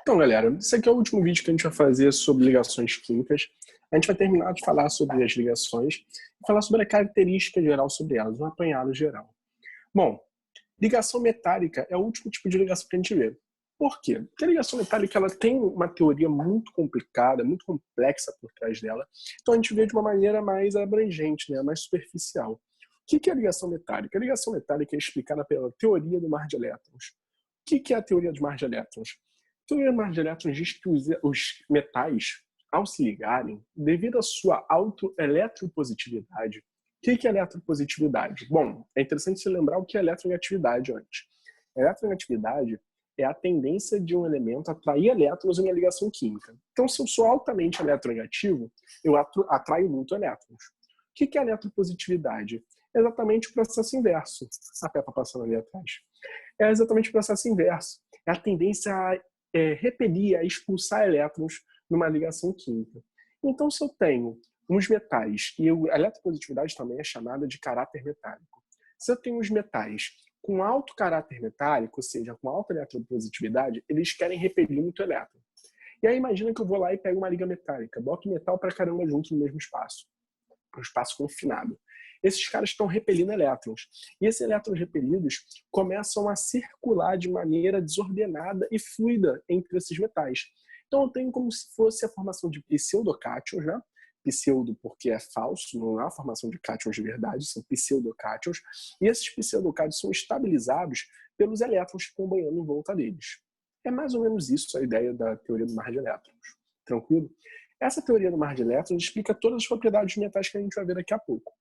Então, galera, esse aqui é o último vídeo que a gente vai fazer sobre ligações químicas. A gente vai terminar de falar sobre as ligações e falar sobre a característica geral sobre elas, um apanhado geral. Bom, ligação metálica é o último tipo de ligação que a gente vê. Por quê? Porque a ligação metálica ela tem uma teoria muito complicada, muito complexa por trás dela. Então a gente vê de uma maneira mais abrangente, né? Mais superficial. O que é a ligação metálica? A ligação metálica é explicada pela teoria do mar de elétrons. O que é a teoria do mar de elétrons? A teoria do mar de elétrons diz que os metais, ao se ligarem, devido à sua autoeletropositividade. O que é eletropositividade? Bom, é interessante se lembrar o que é eletronegatividade antes. A eletronegatividade é a tendência de um elemento a atrair elétrons em uma ligação química. Então, se eu sou altamente eletronegativo, eu atraio muito elétrons. O que é a eletropositividade? É exatamente o processo inverso. A Peppa passando ali atrás. É exatamente o processo inverso. É a tendência a repelir, a expulsar elétrons numa ligação química. Então, se eu tenho uns metais, e a eletropositividade também é chamada de caráter metálico. Se eu tenho os metais com alto caráter metálico, ou seja, com alta eletropositividade, eles querem repelir muito elétron. E aí imagina que eu vou lá e pego uma liga metálica, boto metal pra caramba junto no mesmo espaço. Um espaço confinado. Esses caras estão repelindo elétrons. E esses elétrons repelidos começam a circular de maneira desordenada e fluida entre esses metais. Então eu tenho como se fosse a formação de pseudocátions, né? Pseudo porque é falso, não é a formação de cátions de verdade, são pseudocátions. E esses pseudocátions são estabilizados pelos elétrons que estão banhando em volta deles. É mais ou menos isso a ideia da teoria do mar de elétrons. Tranquilo? Essa teoria do mar de elétrons explica todas as propriedades dos metais que a gente vai ver daqui a pouco.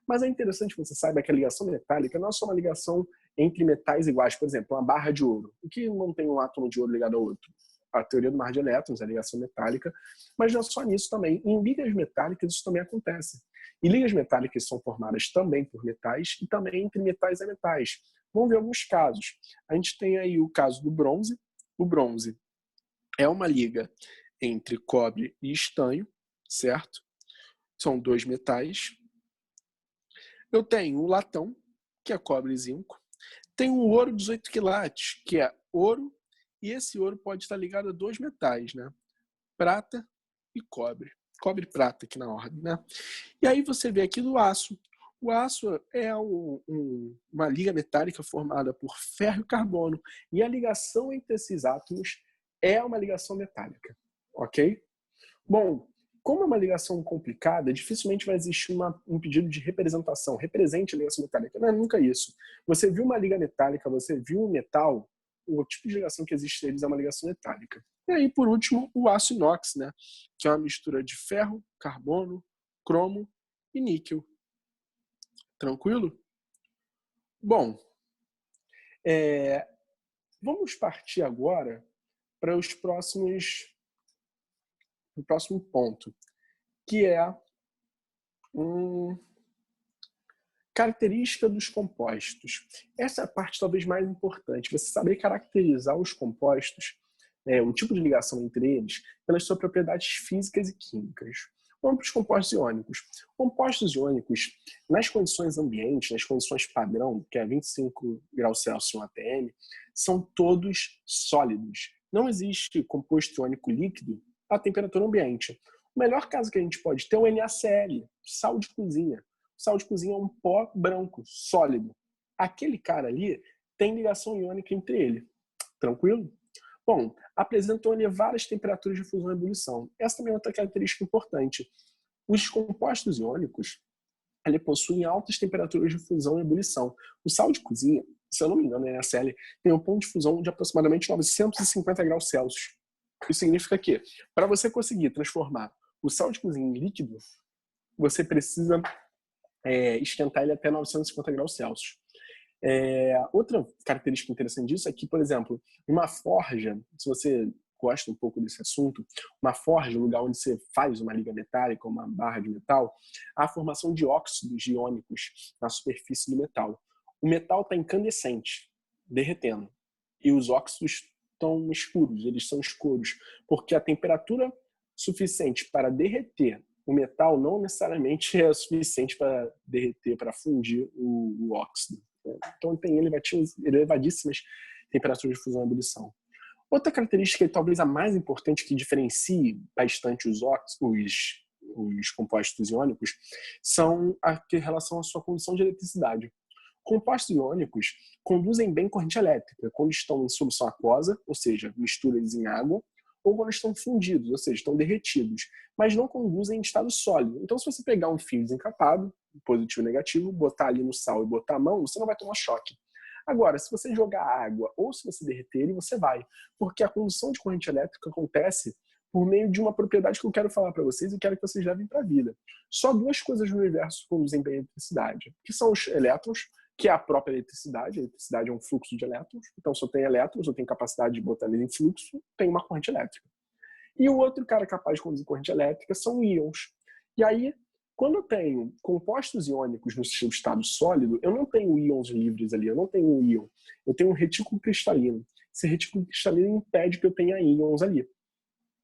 Mas é interessante que você saiba que a ligação metálica não é só uma ligação entre metais iguais. Por exemplo, uma barra de ouro. O que não tem um átomo de ouro ligado ao outro? A teoria do mar de elétrons, a ligação metálica. Mas não é só nisso também. Em ligas metálicas isso também acontece. E ligas metálicas são formadas também por metais e também entre metais e metais. Vamos ver alguns casos. A gente tem aí o caso do bronze. O bronze é uma liga entre cobre e estanho, certo? São dois metais. Eu tenho o latão, que é cobre e zinco. Tenho o ouro 18 quilates, que é ouro, e esse ouro pode estar ligado a dois metais, né? Prata e cobre. Cobre e prata aqui na ordem, né? E aí você vê aqui do aço. O aço é uma liga metálica formada por ferro e carbono. E a ligação entre esses átomos é uma ligação metálica. Ok? Bom, como é uma ligação complicada, dificilmente vai existir um pedido de representação. Represente a ligação metálica. Não é nunca isso. Você viu uma liga metálica, você viu um metal, o tipo de ligação que existe neles é uma ligação metálica. E aí, por último, o aço inox, né? Que é uma mistura de ferro, carbono, cromo e níquel. Tranquilo? Bom, vamos partir agora para o próximo ponto, que é característica dos compostos. Essa é a parte talvez mais importante, você saber caracterizar os compostos, o tipo de ligação entre eles, pelas suas propriedades físicas e químicas. Vamos para os compostos iônicos. Compostos iônicos, nas condições ambientes, nas condições padrão, que é 25 graus Celsius e 1 atm, são todos sólidos. Não existe composto iônico líquido à temperatura ambiente. O melhor caso que a gente pode ter é o NaCl, sal de cozinha. O sal de cozinha é um pó branco, sólido. Aquele cara ali tem ligação iônica entre ele. Tranquilo? Bom, apresentam elevadas temperaturas de fusão e ebulição. Essa também é outra característica importante. Os compostos iônicos possuem altas temperaturas de fusão e ebulição. O sal de cozinha, se eu não me engano, o NaCl, tem um ponto de fusão de aproximadamente 950 graus Celsius. Isso significa que, para você conseguir transformar o sal de cozinha em líquido, você precisa esquentar ele até 950 graus Celsius. Outra característica interessante disso é que, por exemplo, uma forja, se você gosta um pouco desse assunto, uma forja, um lugar onde você faz uma liga metálica, uma barra de metal, há a formação de óxidos iônicos na superfície do metal. O metal está incandescente, derretendo, e os óxidos estão escuros, eles são escuros, porque a temperatura suficiente para derreter o metal não necessariamente é suficiente para derreter, para fundir o óxido. Então tem elevadíssimas temperaturas de fusão e ebulição. Outra característica, e talvez a mais importante, que diferencie bastante os compostos iônicos, são em relação à sua condição de eletricidade. Compostos iônicos conduzem bem corrente elétrica quando estão em solução aquosa, ou seja, misturas em água, ou quando estão fundidos, ou seja, estão derretidos, mas não conduzem em estado sólido. Então, se você pegar um fio desencapado, positivo e negativo, botar ali no sal e botar a mão, você não vai tomar choque. Agora, se você jogar água ou se você derreter ele, você vai, porque a condução de corrente elétrica acontece por meio de uma propriedade que eu quero falar para vocês e quero que vocês levem para a vida. Só duas coisas no universo conduzem bem a eletricidade, que são os elétrons, que é a própria eletricidade. A eletricidade é um fluxo de elétrons. Então, se eu tenho elétrons, eu tenho capacidade de botar eles em fluxo, tem uma corrente elétrica. E o outro cara capaz de conduzir corrente elétrica são íons. E aí, quando eu tenho compostos iônicos no seu estado sólido, eu não tenho íons livres ali, eu não tenho um íon. Eu tenho um retículo cristalino. Esse retículo cristalino impede que eu tenha íons ali.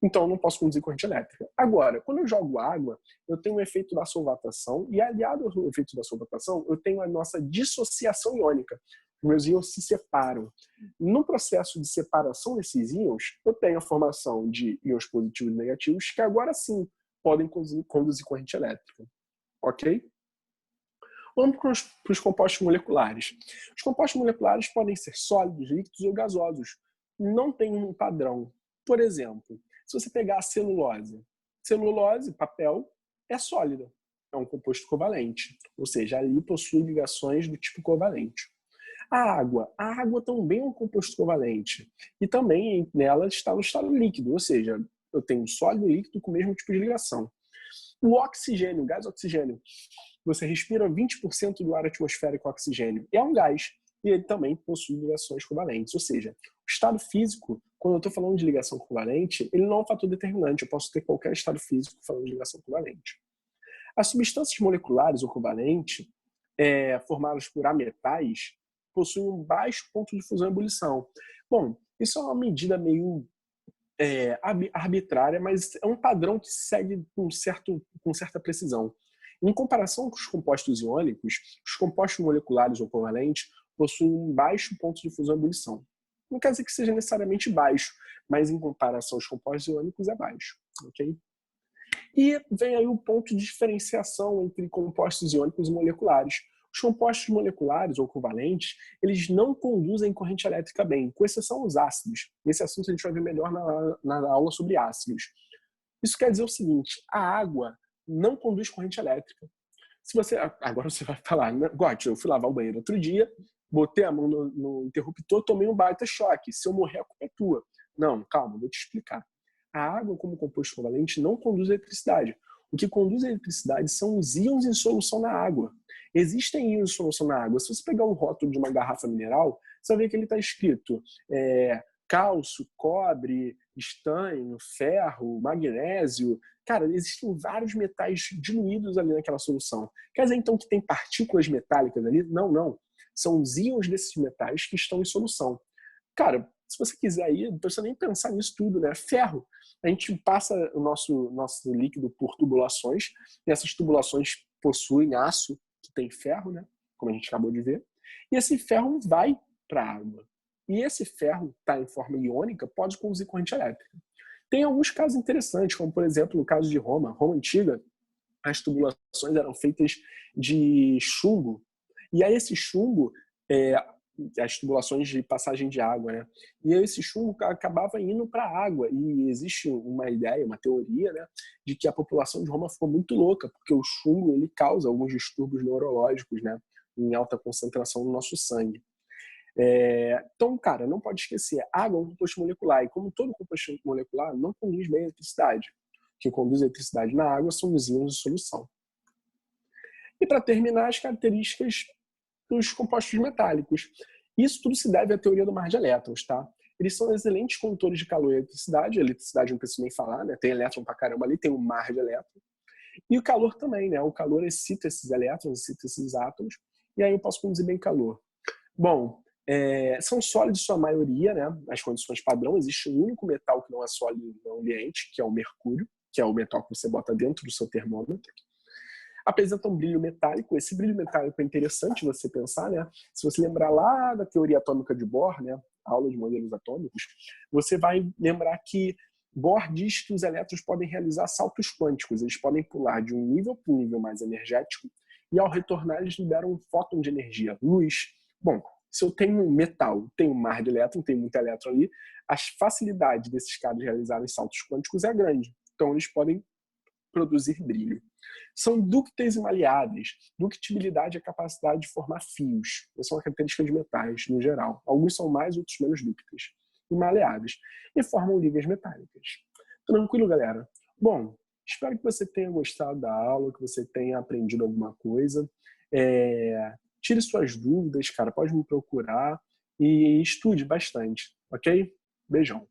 Então, eu não posso conduzir corrente elétrica. Agora, quando eu jogo água, eu tenho o efeito da solvatação, e aliado ao efeito da solvatação, eu tenho a nossa dissociação iônica. Os meus íons se separam. No processo de separação desses íons, eu tenho a formação de íons positivos e negativos, que agora sim podem conduzir corrente elétrica. Ok? Vamos para os compostos moleculares. Os compostos moleculares podem ser sólidos, líquidos ou gasosos. Não tem um padrão. Por exemplo, se você pegar a celulose, papel, é sólida. É um composto covalente. Ou seja, ali possui ligações do tipo covalente. A água também é um composto covalente. E também nela está no estado líquido. Ou seja, eu tenho um sólido e líquido com o mesmo tipo de ligação. O oxigênio, o gás oxigênio, você respira 20% do ar atmosférico oxigênio. É um gás. E ele também possui ligações covalentes. Ou seja, o estado físico, quando eu estou falando de ligação covalente, ele não é um fator determinante. Eu posso ter qualquer estado físico falando de ligação covalente. As substâncias moleculares ou covalentes, formadas por ametais, possuem um baixo ponto de fusão e ebulição. Bom, isso é uma medida meio arbitrária, mas é um padrão que segue com certa precisão. Em comparação com os compostos iônicos, os compostos moleculares ou covalentes possuem um baixo ponto de fusão e ebulição. Não quer dizer que seja necessariamente baixo, mas em comparação aos compostos iônicos é baixo. Okay? E vem aí o ponto de diferenciação entre compostos iônicos e moleculares. Os compostos moleculares ou covalentes, eles não conduzem corrente elétrica bem, com exceção aos ácidos. Nesse assunto a gente vai ver melhor na aula sobre ácidos. Isso quer dizer o seguinte, a água não conduz corrente elétrica. Agora você vai falar, Gotti, eu fui lavar o banheiro outro dia, botei a mão no interruptor, tomei um baita choque. Se eu morrer, a culpa é tua. Não, calma, vou te explicar. A água, como composto covalente, não conduz eletricidade. O que conduz a eletricidade são os íons em solução na água. Existem íons em solução na água. Se você pegar um rótulo de uma garrafa mineral, você vai ver que ele está escrito cálcio, cobre, estanho, ferro, magnésio. Cara, existem vários metais diluídos ali naquela solução. Quer dizer, então, que tem partículas metálicas ali? Não, não. São os íons desses metais que estão em solução. Cara, se você quiser aí, não precisa nem pensar nisso tudo, né? Ferro. A gente passa o nosso líquido por tubulações, e essas tubulações possuem aço, que tem ferro, né? Como a gente acabou de ver. E esse ferro vai para a água. E esse ferro está em forma iônica, pode conduzir corrente elétrica. Tem alguns casos interessantes, como por exemplo no caso de Roma antiga, as tubulações eram feitas de chumbo. E aí esse chumbo, as tubulações de passagem de água, né? E aí esse chumbo acabava indo para a água. E existe uma ideia, uma teoria, né, de que a população de Roma ficou muito louca, porque o chumbo ele causa alguns distúrbios neurológicos, né, em alta concentração no nosso sangue. Então, cara, não pode esquecer, água é um composto molecular, e como todo composto molecular, não conduz bem a eletricidade. O que conduz a eletricidade na água são os íons de solução. E para terminar, as características dos compostos metálicos. Isso tudo se deve à teoria do mar de elétrons, tá? Eles são excelentes condutores de calor e eletricidade. A eletricidade não preciso nem falar, né? Tem elétron pra caramba ali, tem um mar de elétrons. E o calor também, né? O calor excita esses elétrons, excita esses átomos, e aí eu posso conduzir bem calor. Bom, são sólidos em sua maioria, né? Nas condições padrão, existe um único metal que não é sólido no ambiente, que é o mercúrio, que é o metal que você bota dentro do seu termômetro. Apresenta um brilho metálico. Esse brilho metálico é interessante você pensar, né? Se você lembrar lá da teoria atômica de Bohr, né? aula de modelos atômicos, você vai lembrar que Bohr diz que os elétrons podem realizar saltos quânticos, eles podem pular de um nível para um nível mais energético, e ao retornar eles liberam um fóton de energia, luz. Bom, se eu tenho um metal, tenho um mar de elétron, tenho muito elétron ali, a facilidade desses caras realizarem saltos quânticos é grande. Então eles podem produzir brilho. São dúcteis e maleáveis. Ductibilidade é a capacidade de formar fios. Essa é uma característica de metais, no geral. Alguns são mais, outros menos dúcteis. E maleáveis. E formam ligas metálicas. Tranquilo, galera? Bom, espero que você tenha gostado da aula, que você tenha aprendido alguma coisa. Tire suas dúvidas, cara. Pode me procurar. E estude bastante, ok? Beijão.